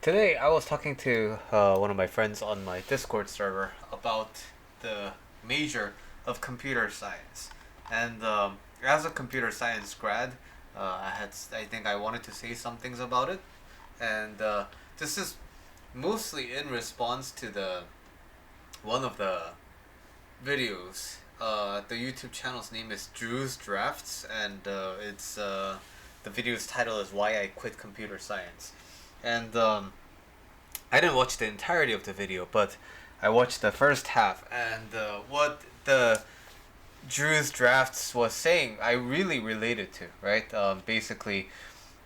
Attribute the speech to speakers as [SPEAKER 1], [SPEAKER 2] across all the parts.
[SPEAKER 1] Today, I was talking to one of my friends on my Discord server about the major of computer science, and as a computer science grad, I think I wanted to say some things about it, and this is mostly in response to the one of the videos. The YouTube channel's name is Drew's Drafts, and the video's title is "Why I Quit Computer Science," and I didn't watch the entirety of the video, but I watched the first half, and what the Drew's Drafts was saying, I really related to, right? Basically,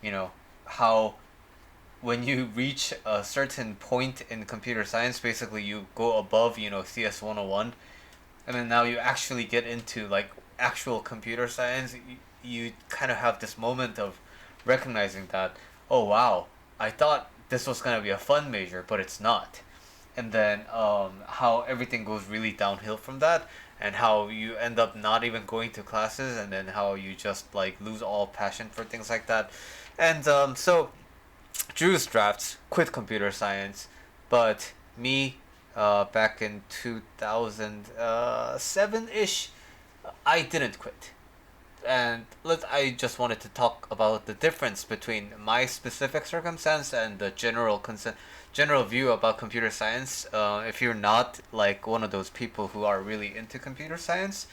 [SPEAKER 1] you know, how when you reach a certain point in computer science, basically you go above, CS 101, and then now you actually get into like actual computer science. You kind of have this moment of recognizing that, oh wow, I thought this was gonna be a fun major, but it's not. And then how everything goes really downhill from that, and how you end up not even going to classes, and then how you just like lose all passion for things like that. And so Drew's drafts quit computer science, but me, back in 2007 ish, I didn't quit. And I just wanted to talk about the difference between my specific circumstance and the general view about computer science. If you're not like one of those people who are really into computer science,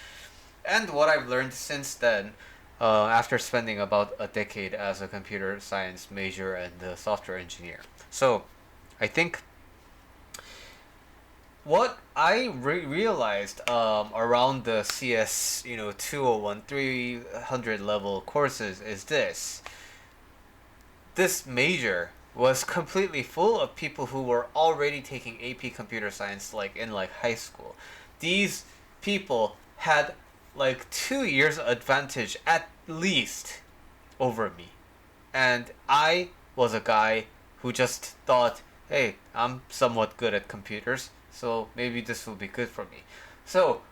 [SPEAKER 1] and what I've learned since then, after spending about a decade as a computer science major and a software engineer. So, I think what I realized around the CS 201 300 level courses is this major was completely full of people who were already taking AP computer science like in like high school. These people had like 2 years advantage at least over me, and I was a guy who just thought, hey, I'm somewhat good at computers, so maybe this will be good for me. So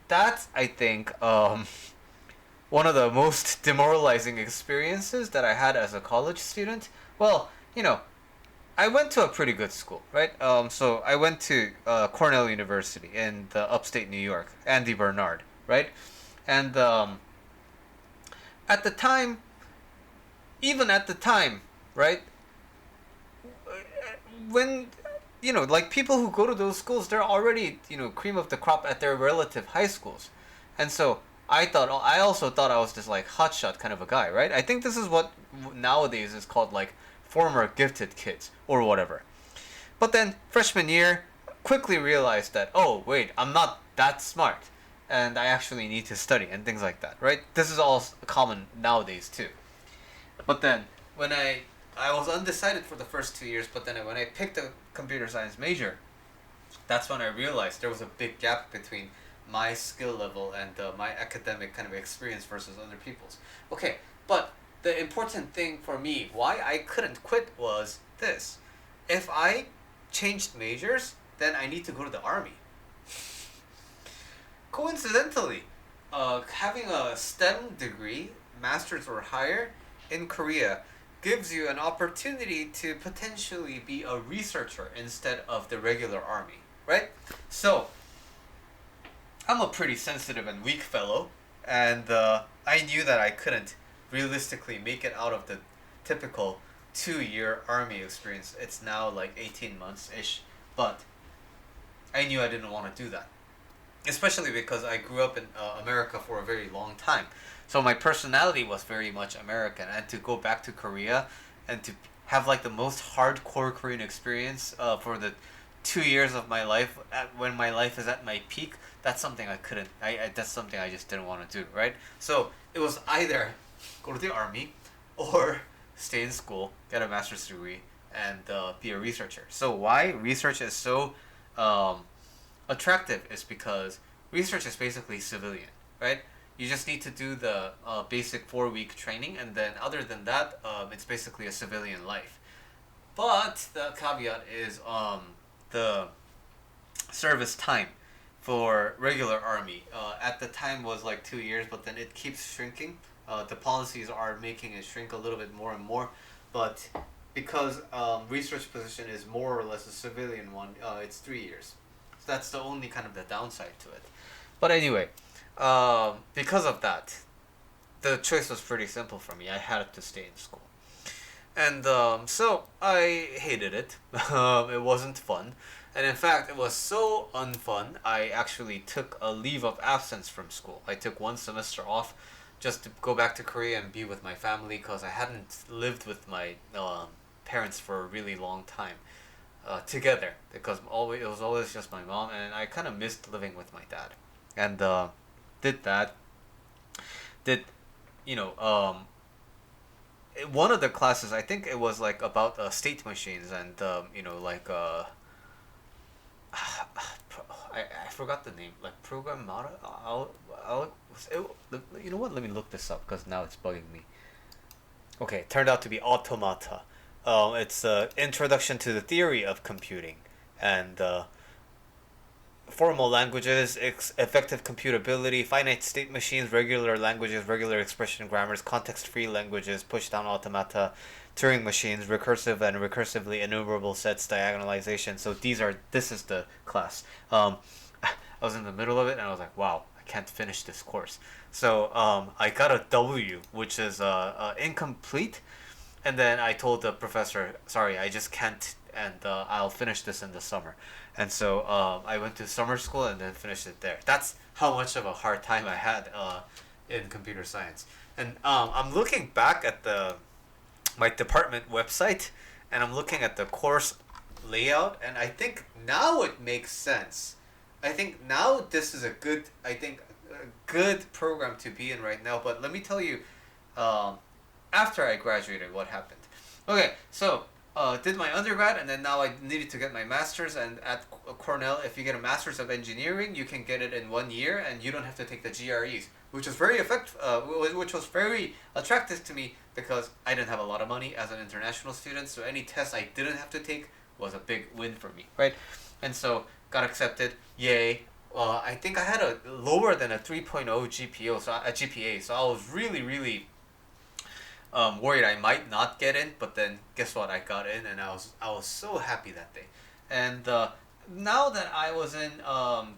[SPEAKER 1] that's, I think, one of the most demoralizing experiences that I had as a college student. Well, I went to a pretty good school, right? So I went to Cornell University in the upstate New York, Andy Bernard, right? And at the time, even at the time, right? When like people who go to those schools, they're already cream of the crop at their relative high schools, and so I also thought I was this like hotshot kind of a guy, right? I think this is what nowadays is called like former gifted kids or whatever. But then freshman year, quickly realized that, oh wait, I'm not that smart, and I actually need to study and things like that, right? This is all common nowadays too. But then when I was undecided for the first 2 years, but then when I picked a computer science major, that's when I realized there was a big gap between my skill level and my academic kind of experience versus other people's. Okay, but the important thing for me, why I couldn't quit, was this: if I changed majors, then I need to go to the army. Coincidentally, having a STEM degree, master's or higher, in Korea gives you an opportunity to potentially be a researcher instead of the regular army, right? So, I'm a pretty sensitive and weak fellow, and I knew that I couldn't realistically make it out of the typical 2 year army experience. It's now like 18 months ish, but I knew I didn't want to do that, especially because I grew up in America for a very long time. So my personality was very much American, and to go back to Korea and to have like the most hardcore Korean experience for the 2 years of my life, when my life is at my peak, that's something I couldn't. That's something I just didn't want to do. Right. So it was either go to the army or stay in school, get a master's degree, and be a researcher. So why research is so um, attractive is because research is basically civilian, right? You just need to do the basic 4 week training, and then other than that, it's basically a civilian life. But the caveat is the service time for regular army. At the time was like 2 years, but then it keeps shrinking. The policies are making it shrink a little bit more and more, but because research position is more or less a civilian one, it's 3 years. So that's the only kind of the downside to it. But anyway, because of that, the choice was pretty simple for me. I had to stay in school. And so I hated it. It wasn't fun. And in fact, it was so unfun, I actually took a leave of absence from school. I took one semester off just to go back to Korea and be with my family because I hadn't lived with my parents for a really long time together because it was always just my mom, and I kind of missed living with my dad. And did that. Did, you know, one of the classes, I think it was like about state machines and I forgot the name, like programmata. You know what? Let me look this up because now it's bugging me. Okay, it turned out to be automata. It's introduction to the theory of computing, and formal languages, effective computability, finite state machines, regular languages, regular expression grammars, context-free languages, push-down automata, Turing machines, recursive and recursively enumerable sets, diagonalization. So this is the class. I was in the middle of it and I was like, wow, I can't finish this course. So I got a W, which is incomplete. And then I told the professor, sorry, I just can't, and I'll finish this in the summer. And so I went to summer school and then finished it there. That's how much of a hard time I had in computer science. And I'm looking back at my department website, and I'm looking at the course layout, and I think now it makes sense. I think now this is a good program to be in right now. But let me tell you, after I graduated, what happened. Okay, so did my undergrad, and then now I needed to get my master's. And at Cornell, if you get a master's of engineering, you can get it in 1 year, and you don't have to take the GREs, which was very which was very attractive to me because I didn't have a lot of money as an international student. So any test I didn't have to take was a big win for me, right? And so got accepted. Yay! I think I had a lower than a 3.0 GPA, so I was really, really worried I might not get in, but then guess what? I got in, and I was so happy that day. And now that I was in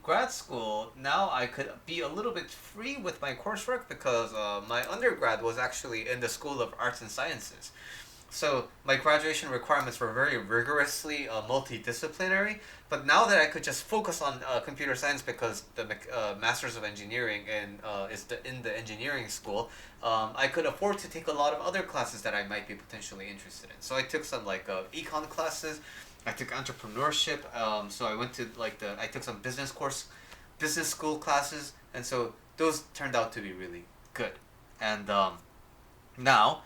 [SPEAKER 1] grad school, now I could be a little bit free with my coursework because my undergrad was actually in the School of Arts and Sciences. So my graduation requirements were very rigorously multidisciplinary. But now that I could just focus on computer science because the Masters of Engineering in the engineering school, I could afford to take a lot of other classes that I might be potentially interested in. So I took some econ classes. I took entrepreneurship. So I went to I took some business school classes, and so those turned out to be really good. And now,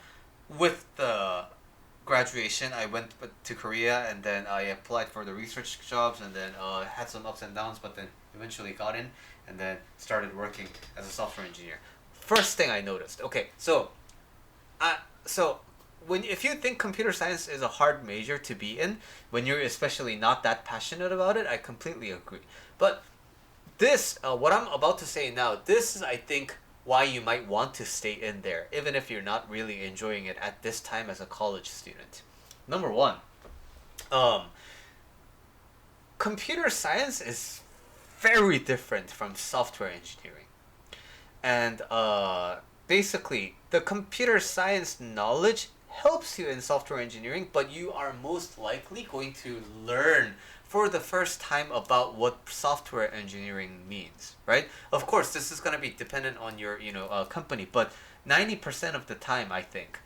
[SPEAKER 1] with the graduation, I went to Korea, and then I applied for the research jobs, and then had some ups and downs, but then eventually got in, and then started working as a software engineer. First thing I noticed. Okay, so if you think computer science is a hard major to be in, when you're especially not that passionate about it, I completely agree. But this, what I'm about to say now, this is, I think, why you might want to stay in there, even if you're not really enjoying it at this time as a college student. Number one, computer science is very different from software engineering. And basically, the computer science knowledge helps you in software engineering, but you are most likely going to learn for the first time about what software engineering means, right? Of course, this is going to be dependent on your company, but 90% of the time, I think,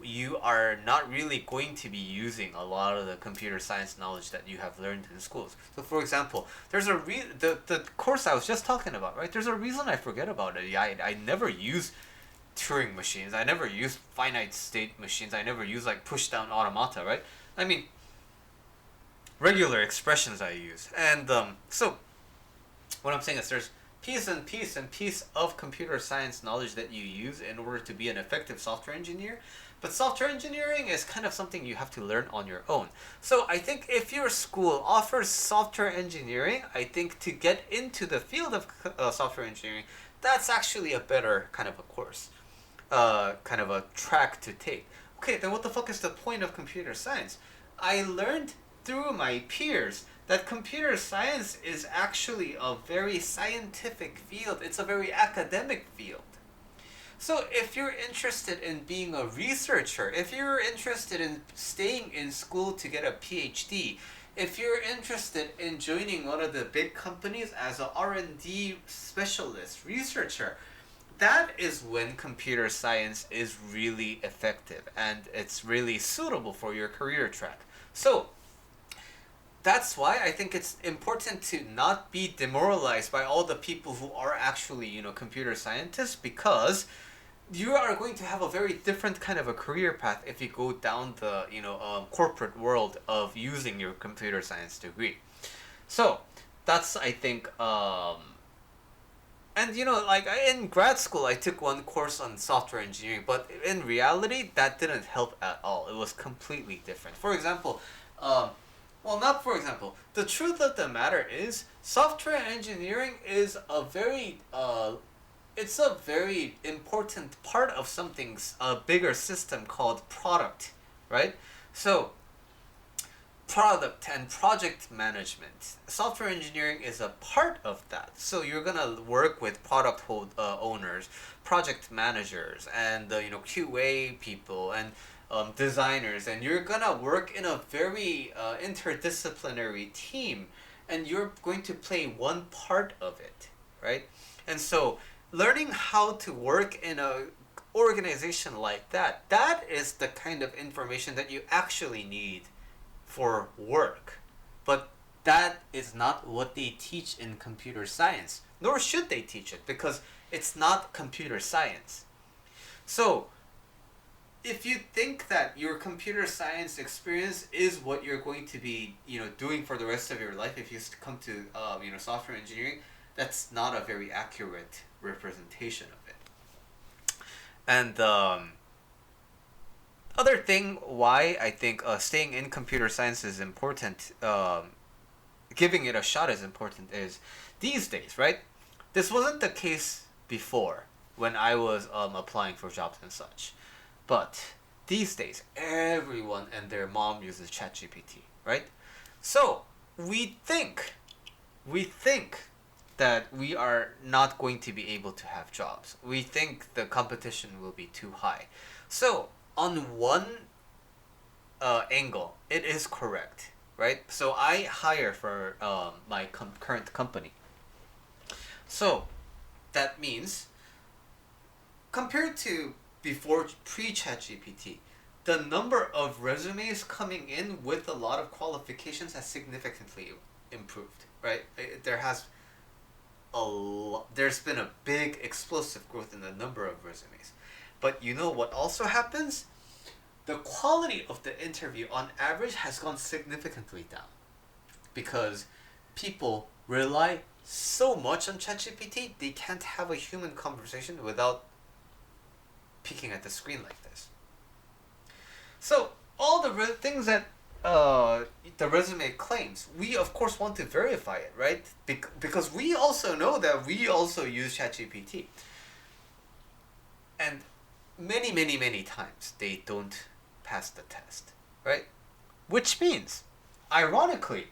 [SPEAKER 1] you are not really going to be using a lot of the computer science knowledge that you have learned in schools. So, for example, there's the course I was just talking about, right? There's a reason I forget about it. I never use Turing machines. I never use finite state machines. I never use push-down automata, right? I mean, regular expressions I use. And so what I'm saying is there's piece and piece of computer science knowledge that you use in order to be an effective software engineer. But software engineering is kind of something you have to learn on your own. So I think if your school offers software engineering, I think to get into the field of software engineering, that's actually a better kind of a course, kind of a track to take. Okay, then what the fuck is the point of computer science? I learned through my peers that computer science is actually a very scientific field. It's a very academic field. So if you're interested in being a researcher, if you're interested in staying in school to get a PhD, if you're interested in joining one of the big companies as an R&D specialist, researcher, that is when computer science is really effective and it's really suitable for your career track. So that's why I think it's important to not be demoralized by all the people who are actually, computer scientists, because you are going to have a very different kind of a career path if you go down the, corporate world of using your computer science degree. So that's, I think, and like in grad school, I took one course on software engineering, but in reality, that didn't help at all. It was completely different. For example, well, not for example. The truth of the matter is, software engineering is it's a very important part of something's a bigger system called product, right? So product and project management. Software engineering is a part of that. So you're gonna work with owners, project managers, and QA people and designers, and you're gonna work in a very interdisciplinary team, and you're going to play one part of it, right? And so learning how to work in a organization like that, that is the kind of information that you actually need for work. But that is not what they teach in computer science, nor should they teach it, because it's not computer science. So if you think that your computer science experience is what you're going to be doing for the rest of your life, if you come to software engineering, that's not a very accurate representation of it. And other thing why I think staying in computer science is important, giving it a shot is important, is these days, right? This wasn't the case before when I was applying for jobs and such. But these days, everyone and their mom uses ChatGPT, right? So we think that we are not going to be able to have jobs. We think the competition will be too high. So on one angle, it is correct, right? So I hire for my current company. So that means, compared to before pre-ChatGPT, the number of resumes coming in with a lot of qualifications has significantly improved, right? There's been a big explosive growth in the number of resumes. But you know what also happens? The quality of the interview on average has gone significantly down, because people rely so much on ChatGPT, they can't have a human conversation without peeking at the screen like this. So all the things that the resume claims, we of course want to verify it, right? Because we also know that we also use ChatGPT. And many times they don't pass the test, right? Which means, ironically,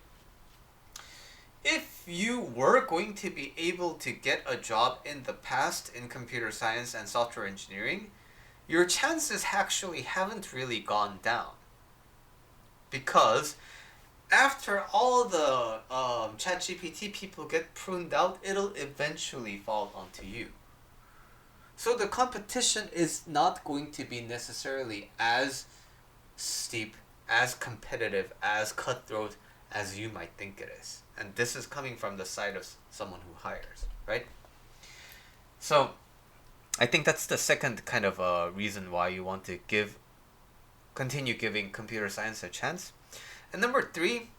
[SPEAKER 1] if you were going to be able to get a job in the past in computer science and software engineering, your chances actually haven't really gone down. Because after all the ChatGPT people get pruned out, it'll eventually fall onto you. So the competition is not going to be necessarily as steep, as competitive, as cutthroat as you might think it is. And this is coming from the side of someone who hires, right? So I think that's the second kind of reason why you want to continue giving computer science a chance. And number 3,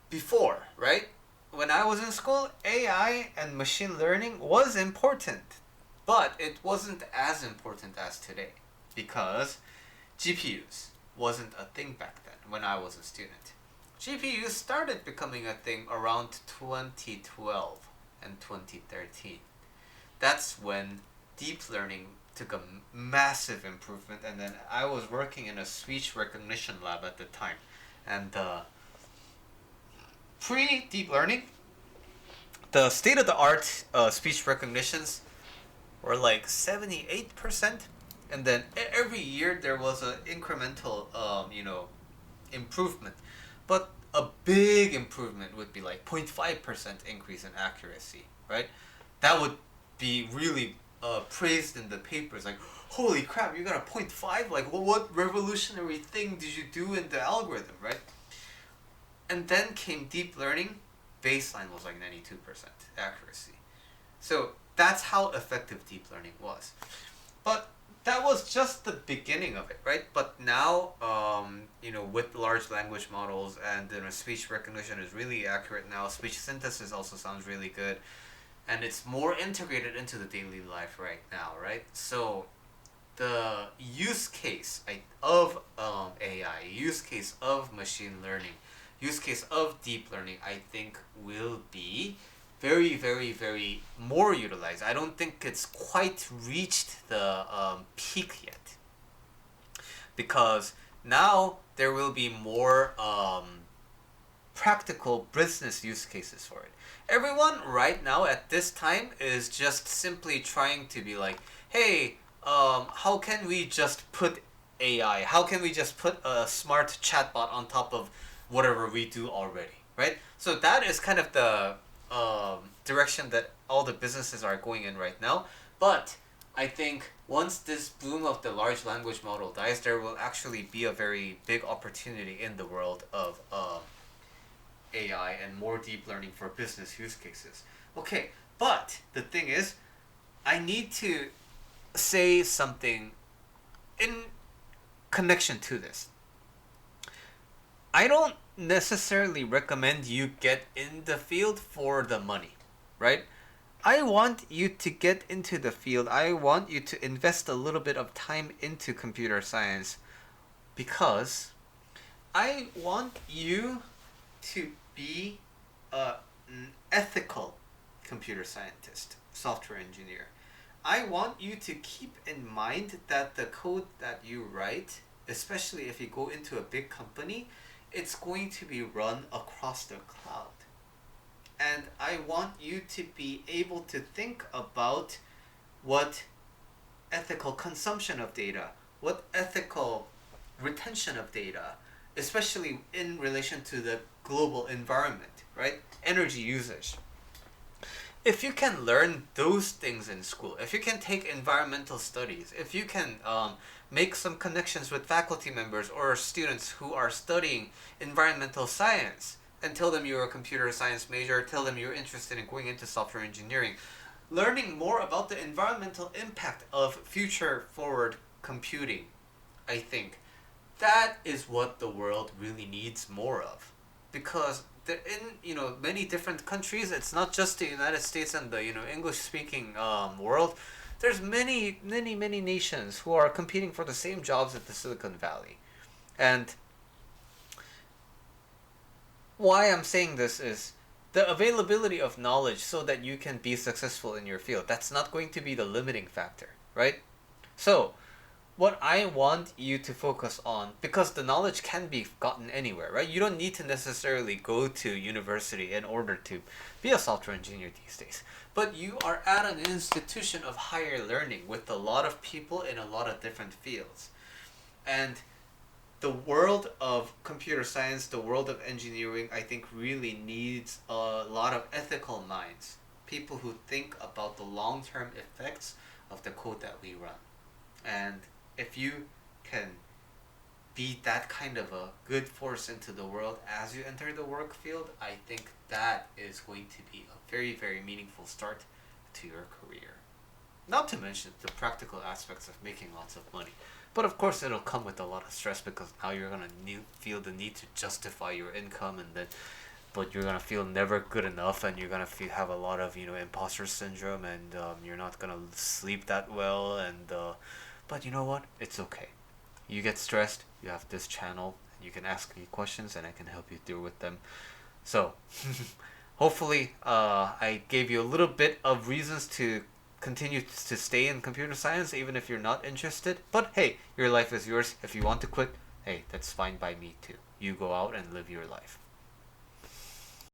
[SPEAKER 1] before, right? When I was in school, AI and machine learning was important, but it wasn't as important as today, because GPUs wasn't a thing back then when I was a student. GPUs started becoming a thing around 2012 and 2013. That's when deep learning took a massive improvement. And then I was working in a speech recognition lab at the time, and pre deep learning, the state of the art speech recognitions were like 78%, and then every year there was an incremental improvement, but a big improvement would be like 0.5% increase in accuracy, right? That would be really praised in the papers, like, holy crap, you got a 0.5, like what revolutionary thing did you do in the algorithm, right? And then came deep learning, baseline was like 92% accuracy. So that's how effective deep learning was. But that was just the beginning of it, right? But now, with large language models and speech recognition is really accurate now. Speech synthesis also sounds really good, and it's more integrated into the daily life right now, right? So the use case of AI, use case of machine learning, use case of deep learning, I think will be very, very, very more utilized. I don't think it's quite reached the peak yet, because now there will be more practical business use cases for it. Everyone right now at this time is just simply trying to be like, hey, how can we just put AI? How can we just put a smart chatbot on top of whatever we do already, right? So that is kind of the direction that all the businesses are going in right now. But I think once this boom of the large language model dies, there will actually be a very big opportunity in the world of AI and more deep learning for business use cases. Okay, but the thing is, I need to say something in connection to this. I don't necessarily recommend you get in the field for the money, right? I want you to get into the field. I want you to invest a little bit of time into computer science, because I want you to be an ethical computer scientist, software engineer. I want you to keep in mind that the code that you write, especially if you go into a big company, it's going to be run across the cloud. And I want you to be able to think about what ethical consumption of data, what ethical retention of data, especially in relation to the global environment, right? Energy usage. If you can learn those things in school, if you can take environmental studies, if you can make some connections with faculty members or students who are studying environmental science, and tell them you're a computer science major, tell them you're interested in going into software engineering, learning more about the environmental impact of future forward computing, I think that is what the world really needs more of. Because in many different countries, it's not just the United States and the English speaking world. There's many nations who are competing for the same jobs at the Silicon Valley. And why I'm saying this is the availability of knowledge so that you can be successful in your field. That's not going to be the limiting factor, right? So what I want you to focus on, because the knowledge can be gotten anywhere, right? You don't need to necessarily go to university in order to be a software engineer these days. But you are at an institution of higher learning with a lot of people in a lot of different fields. And the world of computer science, the world of engineering, I think really needs a lot of ethical minds. People who think about the long-term effects of the code that we run. And if you can be that kind of a good force into the world as you enter the work field, I think that is going to be a very, very meaningful start to your career. Not to mention the practical aspects of making lots of money. But of course it'll come with a lot of stress, because now you're going to feel the need to justify your income, and then but you're going to feel never good enough, and you're going to have a lot of imposter syndrome, and you're not going to sleep that well, and but you know what? It's okay. You get stressed, you have this channel, and you can ask me questions, and I can help you deal with them. So, hopefully, I gave you a little bit of reasons to continue to stay in computer science even if you're not interested. But hey, your life is yours. If you want to quit, hey, that's fine by me too. You go out and live your life.